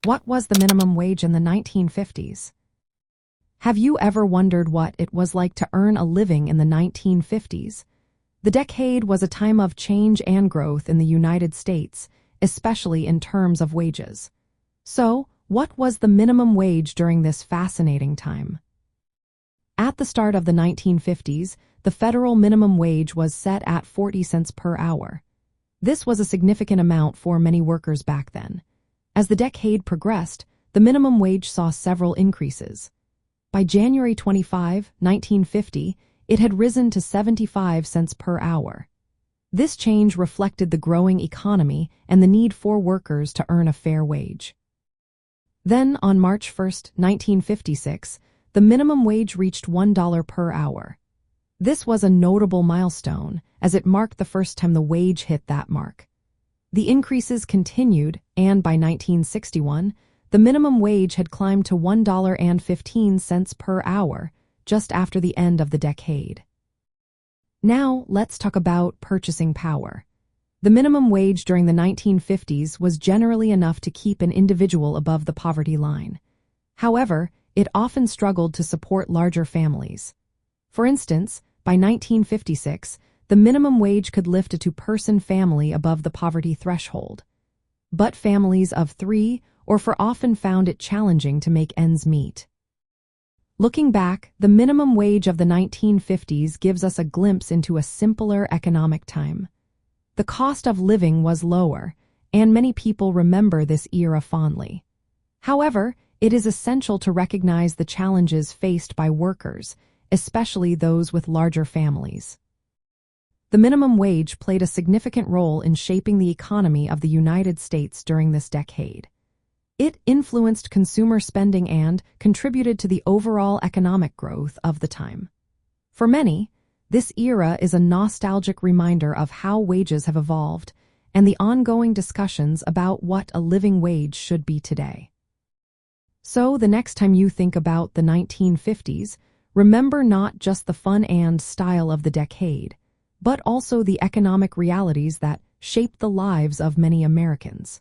What was the minimum wage in the 1950s? Have you ever wondered what it was like to earn a living in the 1950s? The decade was a time of change and growth in the United States, especially in terms of wages. So, what was the minimum wage during this fascinating time? At the start of the 1950s, the federal minimum wage was set at 40 cents per hour. This was a significant amount for many workers back then. As the decade progressed, the minimum wage saw several increases. By January 25, 1950, it had risen to 75 cents per hour. This change reflected the growing economy and the need for workers to earn a fair wage. Then, on March 1, 1956, the minimum wage reached $1 per hour. This was a notable milestone, as it marked the first time the wage hit that mark. The increases continued, and by 1961, the minimum wage had climbed to $1.15 per hour, just after the end of the decade. Now, let's talk about purchasing power. The minimum wage during the 1950s was generally enough to keep an individual above the poverty line. However, it often struggled to support larger families. For instance, by 1956, the minimum wage could lift a two-person family above the poverty threshold. But families of 3 or 4 often found it challenging to make ends meet. Looking back, the minimum wage of the 1950s gives us a glimpse into a simpler economic time. The cost of living was lower, and many people remember this era fondly. However, it is essential to recognize the challenges faced by workers, especially those with larger families. The minimum wage played a significant role in shaping the economy of the United States during this decade. It influenced consumer spending and contributed to the overall economic growth of the time. For many, this era is a nostalgic reminder of how wages have evolved and the ongoing discussions about what a living wage should be today. So, the next time you think about the 1950s, remember not just the fun and style of the decade, but also the economic realities that shaped the lives of many Americans.